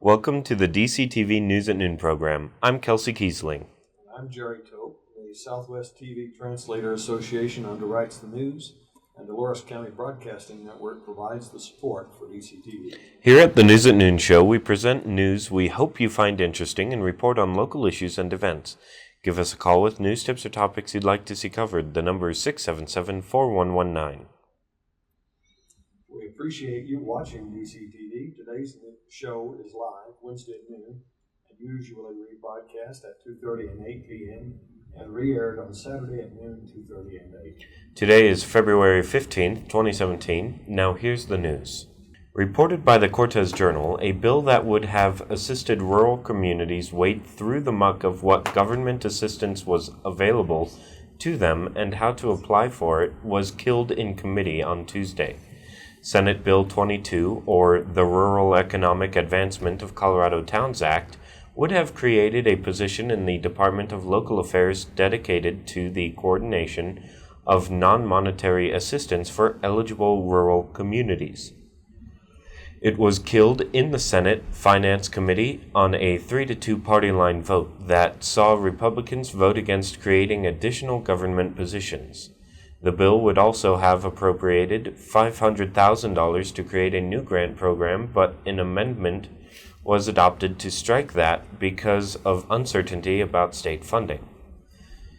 Welcome to the DCTV News at Noon program. I'm Kelsey Kiesling. I'm Jerry Tope. The Southwest TV Translator Association underwrites the news, and Dolores County Broadcasting Network provides the support for DCTV. Here at the News at Noon show, we present news we hope you find interesting and report on local issues and events. Give us a call with news tips or topics you'd like to see covered. The number is 677-4119. We appreciate you watching DCTV. Today's show is live Wednesday at noon and usually rebroadcast at 2:30 and 8 p.m. and re-aired on Saturday at noon, 2:30 and 8. Today is February 15th, 2017. Now here's the news. Reported by the Cortez Journal, a bill that would have assisted rural communities wade through the muck of what government assistance was available to them and how to apply for it was killed in committee on Tuesday. Senate Bill 22, or the Rural Economic Advancement of Colorado Towns Act, would have created a position in the Department of Local Affairs dedicated to the coordination of non-monetary assistance for eligible rural communities. It was killed in the Senate Finance Committee on a 3-2 party line vote that saw Republicans vote against creating additional government positions. The bill would also have appropriated $500,000 to create a new grant program, but an amendment was adopted to strike that because of uncertainty about state funding.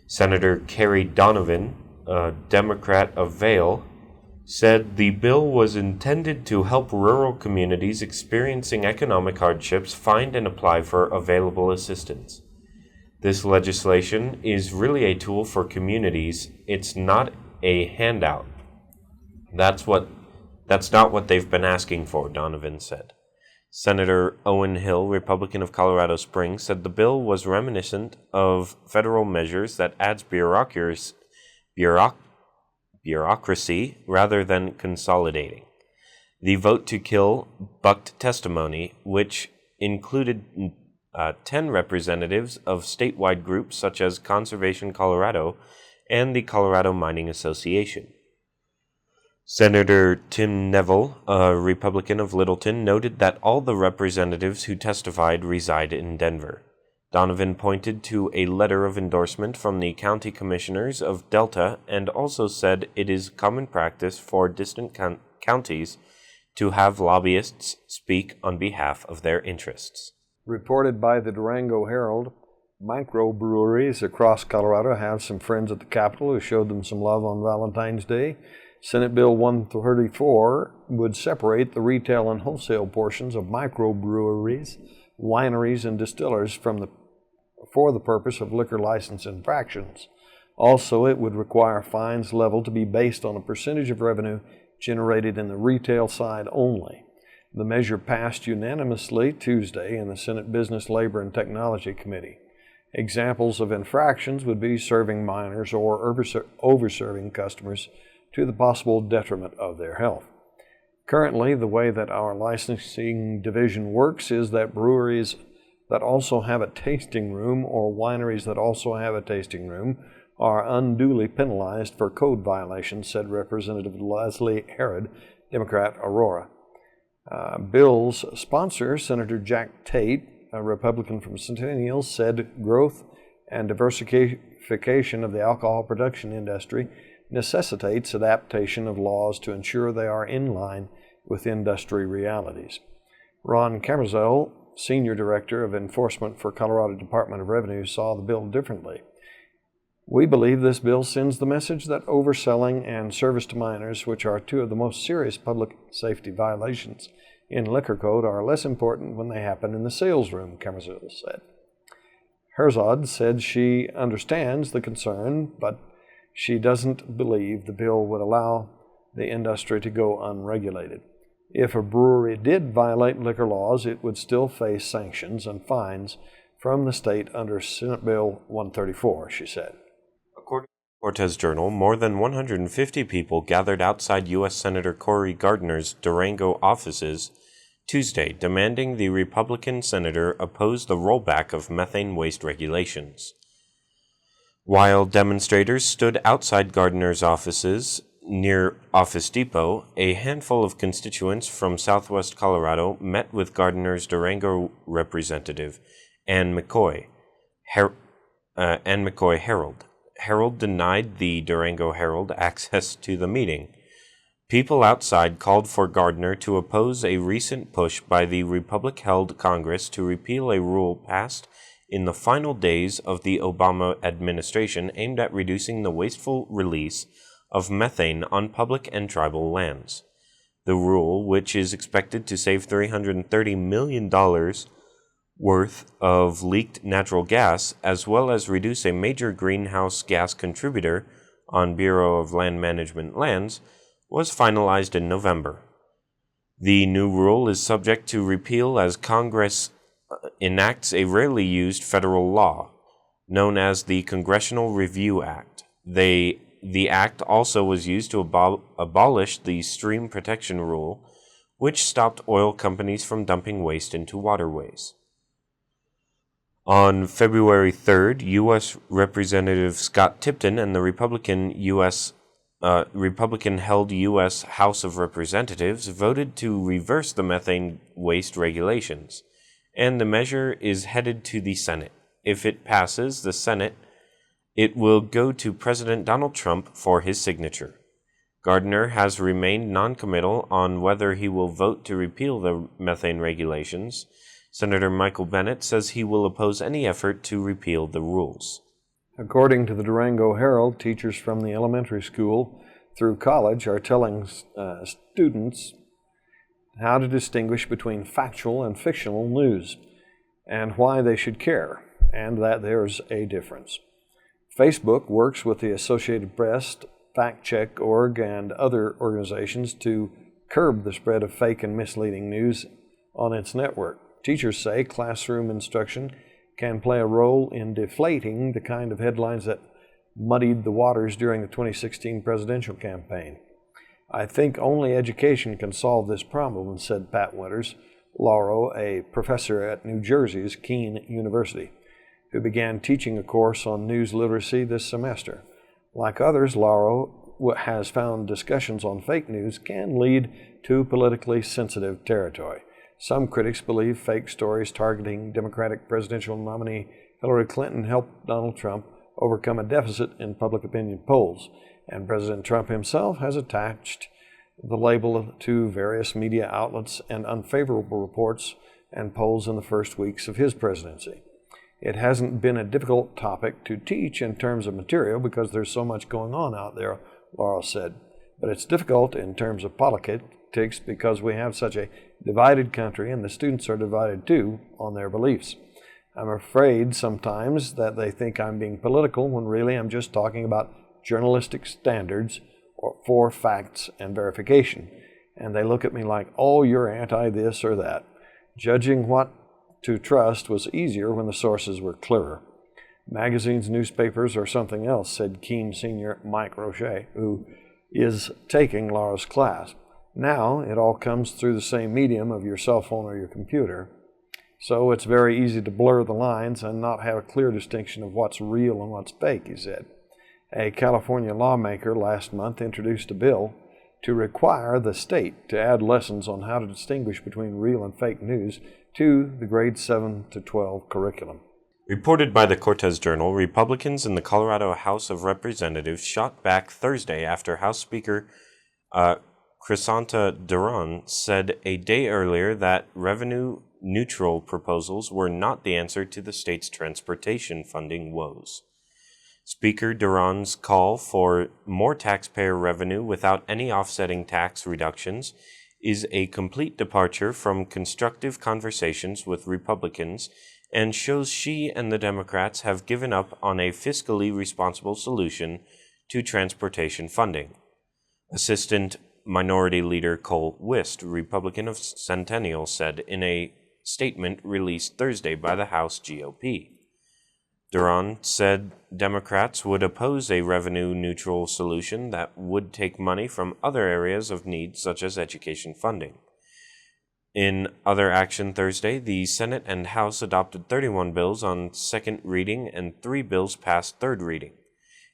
Senator Kerry Donovan, a Democrat of Vail, said the bill was intended to help rural communities experiencing economic hardships find and apply for available assistance. This legislation is really a tool for communities. It's not a handout. That's not what they've been asking for, Donovan said. Senator Owen Hill, Republican of Colorado Springs, said the bill was reminiscent of federal measures that adds bureaucracy rather than consolidating. The vote to kill bucked testimony, which included 10 representatives of statewide groups such as Conservation Colorado and the Colorado Mining Association. Senator Tim Neville, a Republican of Littleton, noted that all the representatives who testified reside in Denver. Donovan pointed to a letter of endorsement from the county commissioners of Delta and also said it is common practice for distant counties to have lobbyists speak on behalf of their interests. Reported by the Durango Herald, microbreweries across Colorado have some friends at the Capitol who showed them some love on Valentine's Day. Senate Bill 134 would separate the retail and wholesale portions of microbreweries, wineries, and distillers for the purpose of liquor license infractions. Also, it would require fines level to be based on a percentage of revenue generated in the retail side only. The measure passed unanimously Tuesday in the Senate Business, Labor, and Technology Committee. Examples of infractions would be serving minors or over-serving customers to the possible detriment of their health. Currently, the way that our licensing division works is that breweries that also have a tasting room or wineries that also have a tasting room are unduly penalized for code violations, said Representative Leslie Herod, Democrat, Aurora. Bill's sponsor, Senator Jack Tate, a Republican from Centennial, said growth and diversification of the alcohol production industry necessitates adaptation of laws to ensure they are in line with industry realities. Ron Camerzel, Senior Director of Enforcement for Colorado Department of Revenue, saw the bill differently. We believe this bill sends the message that overselling and service to minors, which are two of the most serious public safety violations in liquor code, are less important when they happen in the sales room, Camerzel said. Herzog said she understands the concern, but she doesn't believe the bill would allow the industry to go unregulated. If a brewery did violate liquor laws, it would still face sanctions and fines from the state under Senate Bill 134, she said. According to the Cortez Journal, more than 150 people gathered outside U.S. Senator Cory Gardner's Durango offices Tuesday, demanding the Republican senator oppose the rollback of methane waste regulations. While demonstrators stood outside Gardner's offices, near Office Depot, a handful of constituents from southwest Colorado met with Gardner's Durango representative, Ann McCoy Herald. Herald denied the Durango Herald access to the meeting. People outside called for Gardner to oppose a recent push by the Republican-held Congress to repeal a rule passed in the final days of the Obama administration aimed at reducing the wasteful release of methane on public and tribal lands. The rule, which is expected to save $330 million worth of leaked natural gas, as well as reduce a major greenhouse gas contributor on Bureau of Land Management lands, was finalized in November. The new rule is subject to repeal as Congress enacts a rarely used federal law, known as the Congressional Review Act. The act also was used to abolish the Stream Protection Rule, which stopped oil companies from dumping waste into waterways. On February 3rd, U.S. Representative Scott Tipton and the Republican-held U.S. House of Representatives voted to reverse the methane waste regulations, and the measure is headed to the Senate. If it passes the Senate, it will go to President Donald Trump for his signature. Gardner has remained noncommittal on whether he will vote to repeal the methane regulations. Senator Michael Bennet says he will oppose any effort to repeal the rules. According to the Durango Herald, teachers from the elementary school through college are telling students how to distinguish between factual and fictional news and why they should care, and that there's a difference. Facebook works with the Associated Press, FactCheck.org, and other organizations to curb the spread of fake and misleading news on its network. Teachers say classroom instruction can play a role in deflating the kind of headlines that muddied the waters during the 2016 presidential campaign. I think only education can solve this problem, said Pat Winters Lauro, a professor at New Jersey's Keene University, who began teaching a course on news literacy this semester. Like others, Lauro has found discussions on fake news can lead to politically sensitive territory. Some critics believe fake stories targeting Democratic presidential nominee Hillary Clinton helped Donald Trump overcome a deficit in public opinion polls, and President Trump himself has attached the label to various media outlets and unfavorable reports and polls in the first weeks of his presidency. It hasn't been a difficult topic to teach in terms of material because there's so much going on out there, Laurel said. But it's difficult in terms of politics because we have such a divided country and the students are divided too on their beliefs. I'm afraid sometimes that they think I'm being political when really I'm just talking about journalistic standards for facts and verification. And they look at me like, oh, you're anti this or that. Judging what to trust was easier when the sources were clearer. Magazines, newspapers, or something else, said Keene senior Mike Roche, who is taking Laura's class. Now it all comes through the same medium of your cell phone or your computer. So it's very easy to blur the lines and not have a clear distinction of what's real and what's fake, he said. A California lawmaker last month introduced a bill to require the state to add lessons on how to distinguish between real and fake news to the grades 7 to 12 curriculum. Reported by the Cortez Journal, Republicans in the Colorado House of Representatives shot back Thursday after House Speaker Crisanta Duran said a day earlier that revenue-neutral proposals were not the answer to the state's transportation funding woes. Speaker Duran's call for more taxpayer revenue without any offsetting tax reductions is a complete departure from constructive conversations with Republicans and shows she and the Democrats have given up on a fiscally responsible solution to transportation funding. Assistant Minority Leader Cole Wist, Republican of Centennial, said in a statement released Thursday by the House GOP. Duran said Democrats would oppose a revenue-neutral solution that would take money from other areas of need, such as education funding. In other action Thursday, the Senate and House adopted 31 bills on second reading and 3 bills passed third reading.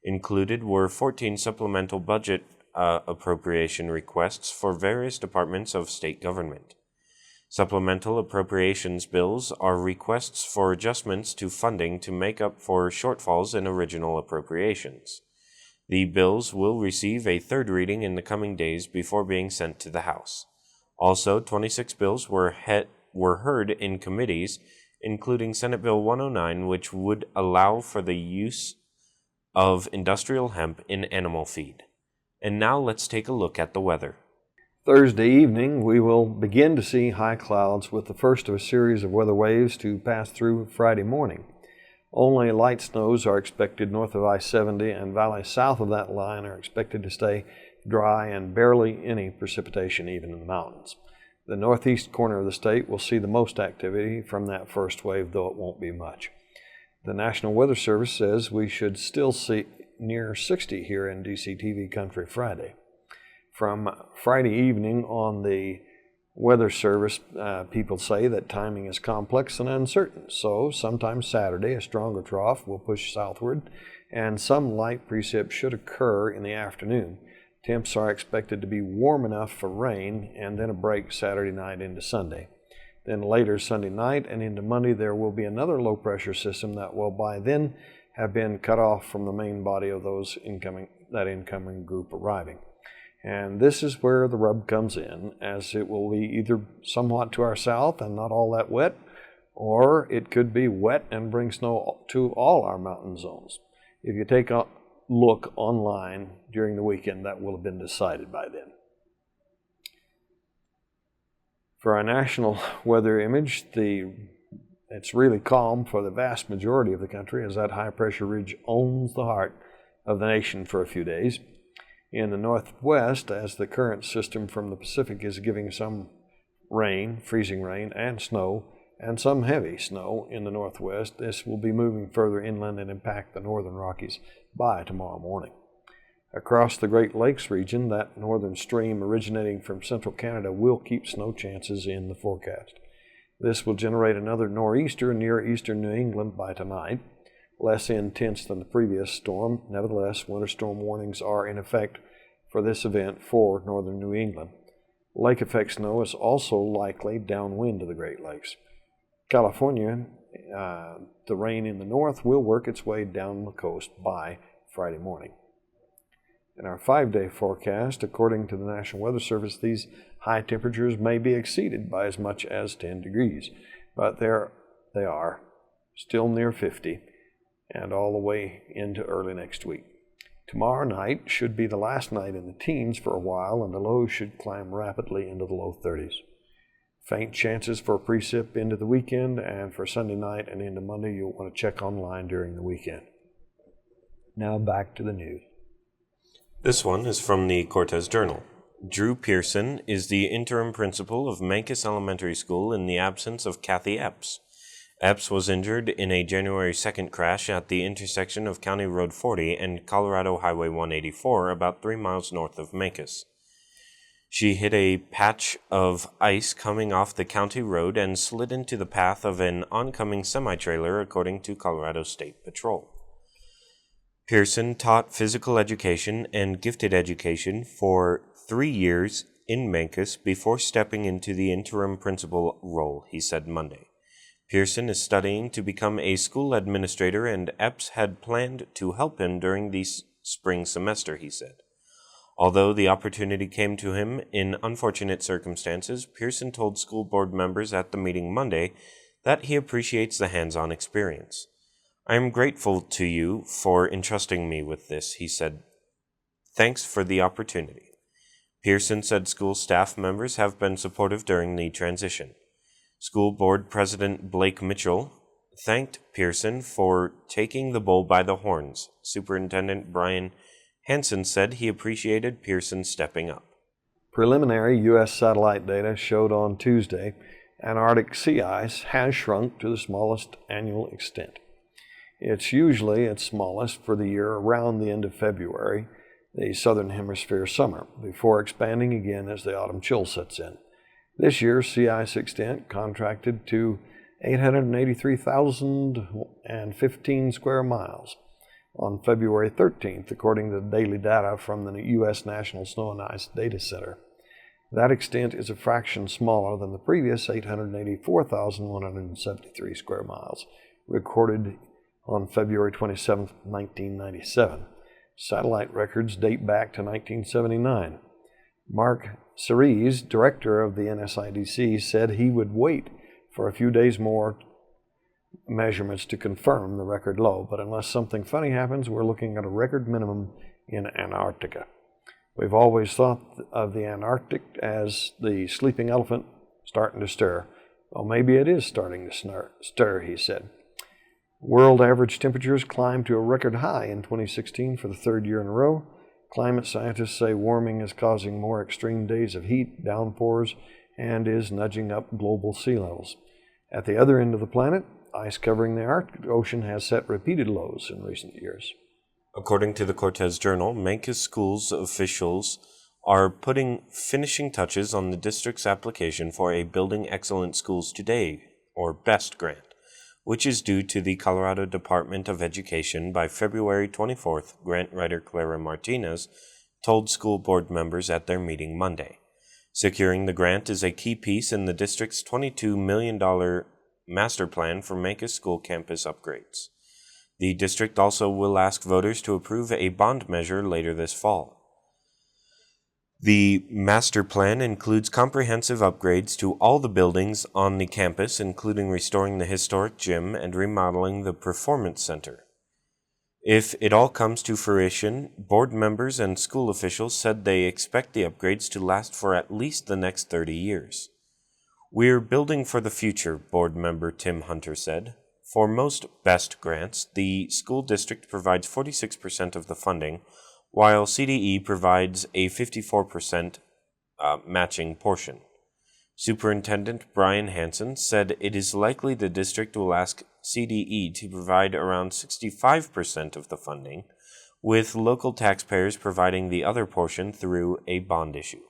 Included were 14 supplemental budget appropriation requests for various departments of state government. Supplemental appropriations bills are requests for adjustments to funding to make up for shortfalls in original appropriations. The bills will receive a third reading in the coming days before being sent to the House. Also, 26 bills were heard in committees, including Senate Bill 109, which would allow for the use of industrial hemp in animal feed. And now let's take a look at the weather. Thursday evening, we will begin to see high clouds with the first of a series of weather waves to pass through Friday morning. Only light snows are expected north of I-70, and valleys south of that line are expected to stay dry and barely any precipitation even in the mountains. The northeast corner of the state will see the most activity from that first wave, though it won't be much. The National Weather Service says we should still see near 60 here in DCTV country Friday. From Friday evening on the Weather Service, people say that timing is complex and uncertain, so sometime Saturday a stronger trough will push southward and some light precip should occur in the afternoon. Temps are expected to be warm enough for rain and then a break Saturday night into Sunday. Then later Sunday night and into Monday there will be another low pressure system that will by then have been cut off from the main body of that incoming group arriving. And this is where the rub comes in, as it will be either somewhat to our south and not all that wet, or it could be wet and bring snow to all our mountain zones. If you take a look online during the weekend, that will have been decided by then. For our national weather image, it's really calm for the vast majority of the country as that high pressure ridge owns the heart of the nation for a few days. In the northwest, as the current system from the Pacific is giving some rain, freezing rain, and snow, and some heavy snow in the northwest, this will be moving further inland and impact the northern Rockies by tomorrow morning. Across the Great Lakes region, that northern stream originating from central Canada will keep snow chances in the forecast. This will generate another nor'easter near eastern New England by tonight. Less intense than the previous storm. Nevertheless, winter storm warnings are in effect for this event for northern New England. Lake effect snow is also likely downwind of the Great Lakes. California, the rain in the north will work its way down the coast by Friday morning. In our 5-day forecast, according to the National Weather Service, these high temperatures may be exceeded by as much as 10 degrees, but there they are, still near 50. And all the way into early next week. Tomorrow night should be the last night in the teens for a while, and the lows should climb rapidly into the low 30s. Faint chances for precip into the weekend, and for Sunday night and into Monday, you'll want to check online during the weekend. Now back to the news. This one is from the Cortez Journal. Drew Pearson is the interim principal of Mancos Elementary School in the absence of Kathy Epps. Epps was injured in a January 2nd crash at the intersection of County Road 40 and Colorado Highway 184, about 3 miles north of Mancos. She hit a patch of ice coming off the county road and slid into the path of an oncoming semi-trailer, according to Colorado State Patrol. Pearson taught physical education and gifted education for 3 years in Mancos before stepping into the interim principal role, he said Monday. Pearson is studying to become a school administrator, and Epps had planned to help him during the spring semester, he said. Although the opportunity came to him in unfortunate circumstances, Pearson told school board members at the meeting Monday that he appreciates the hands-on experience. I am grateful to you for entrusting me with this, he said. Thanks for the opportunity. Pearson said school staff members have been supportive during the transition. School Board President Blake Mitchell thanked Pearson for taking the bull by the horns. Superintendent Brian Hansen said he appreciated Pearson stepping up. Preliminary U.S. satellite data showed on Tuesday Antarctic sea ice has shrunk to the smallest annual extent. It's usually its smallest for the year around the end of February, the southern hemisphere summer, before expanding again as the autumn chill sets in. This year's sea ice extent contracted to 883,015 square miles. on February 13th, according to daily data from the U.S. National Snow and Ice Data Center. That extent is a fraction smaller than the previous 884,173 square miles, recorded on February 27, 1997. Satellite records date back to 1979. Mark Cerise, director of the NSIDC, said he would wait for a few days more measurements to confirm the record low, but unless something funny happens, we're looking at a record minimum in Antarctica. We've always thought of the Antarctic as the sleeping elephant starting to stir. Well, maybe it is starting to stir, he said. World average temperatures climbed to a record high in 2016 for the third year in a row. Climate scientists say warming is causing more extreme days of heat, downpours, and is nudging up global sea levels. At the other end of the planet, ice covering the Arctic Ocean has set repeated lows in recent years. According to the Cortez Journal, Mancos Schools officials are putting finishing touches on the district's application for a Building Excellent Schools Today, or BEST grant, which is due to the Colorado Department of Education by February 24th, grant writer Clara Martinez told school board members at their meeting Monday. Securing the grant is a key piece in the district's $22 million master plan for Mancos School campus upgrades. The district also will ask voters to approve a bond measure later this fall. The master plan includes comprehensive upgrades to all the buildings on the campus, including restoring the historic gym and remodeling the performance center. If it all comes to fruition, board members and school officials said they expect the upgrades to last for at least the next 30 years. "We're building for the future," board member Tim Hunter said. For most BEST grants, the school district provides 46% of the funding, while CDE provides a 54% matching portion. Superintendent Brian Hansen said it is likely the district will ask CDE to provide around 65% of the funding, with local taxpayers providing the other portion through a bond issue.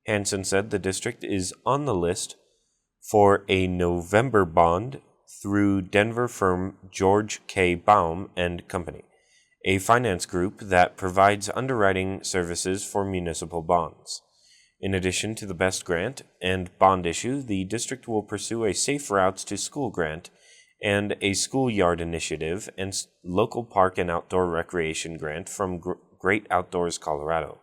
Hansen said the district is on the list for a November bond through Denver firm George K. Baum and Company, a finance group that provides underwriting services for municipal bonds. In addition to the BEST grant and bond issue, the district will pursue a Safe Routes to School grant and a schoolyard initiative and local park and outdoor recreation grant from Great Outdoors Colorado.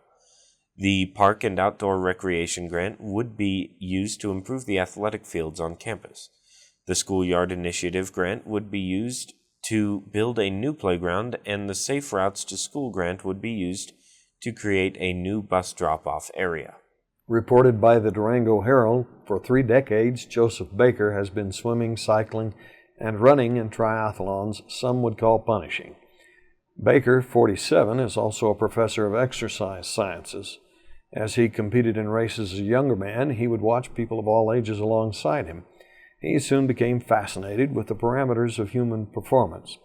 The park and outdoor recreation grant would be used to improve the athletic fields on campus. The schoolyard initiative grant would be used to build a new playground, and the Safe Routes to School grant would be used to create a new bus drop-off area. Reported by the Durango Herald, for 3 decades, Joseph Baker has been swimming, cycling, and running in triathlons some would call punishing. Baker, 47, is also a professor of exercise sciences. As he competed in races as a younger man, he would watch people of all ages alongside him. He soon became fascinated with the parameters of human performance.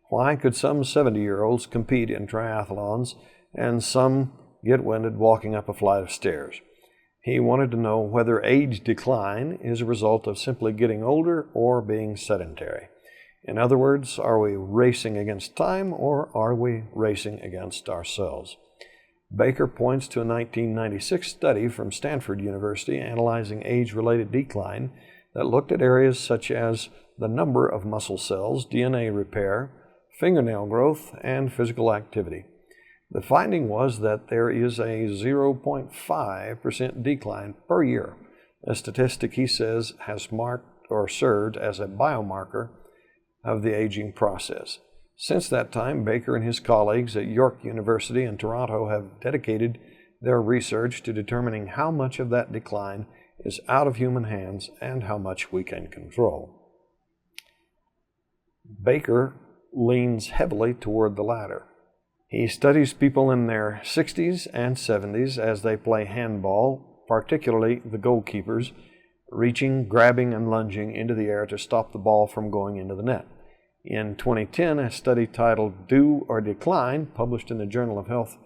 Why could some 70-year-olds compete in triathlons and some get winded walking up a flight of stairs? He wanted to know whether age decline is a result of simply getting older or being sedentary. In other words, are we racing against time or are we racing against ourselves? Baker points to a 1996 study from Stanford University analyzing age-related decline that looked at areas such as the number of muscle cells, DNA repair, fingernail growth, and physical activity. The finding was that there is a 0.5% decline per year, a statistic he says has marked or served as a biomarker of the aging process. Since that time, Baker and his colleagues at York University in Toronto have dedicated their research to determining how much of that decline is out of human hands and how much we can control. Baker leans heavily toward the latter. He studies people in their 60s and 70s as they play handball, particularly the goalkeepers, reaching, grabbing, and lunging into the air to stop the ball from going into the net. In 2010, a study titled Do or Decline, published in the Journal of Health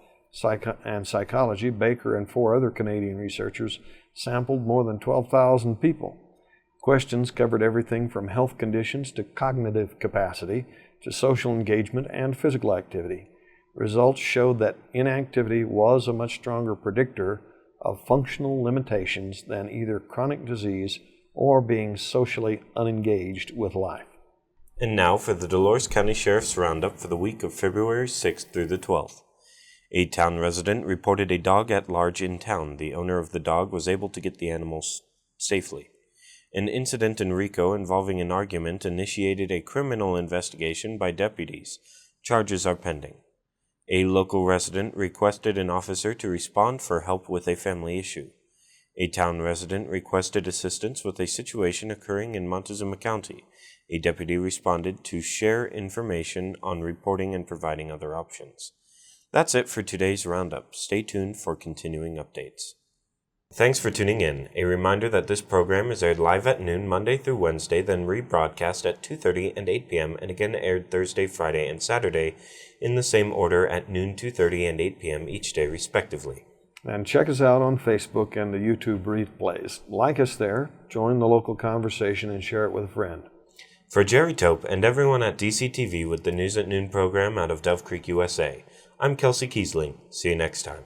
and Psychology, Baker and 4 other Canadian researchers sampled more than 12,000 people. Questions covered everything from health conditions to cognitive capacity to social engagement and physical activity. Results showed that inactivity was a much stronger predictor of functional limitations than either chronic disease or being socially unengaged with life. And now for the Dolores County Sheriff's Roundup for the week of February 6th through the 12th. A town resident reported a dog at large in town. The owner of the dog was able to get the animal safely. An incident in Rico involving an argument initiated a criminal investigation by deputies. Charges are pending. A local resident requested an officer to respond for help with a family issue. A town resident requested assistance with a situation occurring in Montezuma County. A deputy responded to share information on reporting and providing other options. That's it for today's roundup. Stay tuned for continuing updates. Thanks for tuning in. A reminder that this program is aired live at noon Monday through Wednesday, then rebroadcast at 2:30 and 8 p.m., and again aired Thursday, Friday, and Saturday in the same order at noon, 2:30, and 8 p.m. each day, respectively. And check us out on Facebook and the YouTube replays. Like us there, join the local conversation, and share it with a friend. For Jerry Tope and everyone at DCTV with the News at Noon program out of Dove Creek, USA, I'm Kelsey Kiesling. See you next time.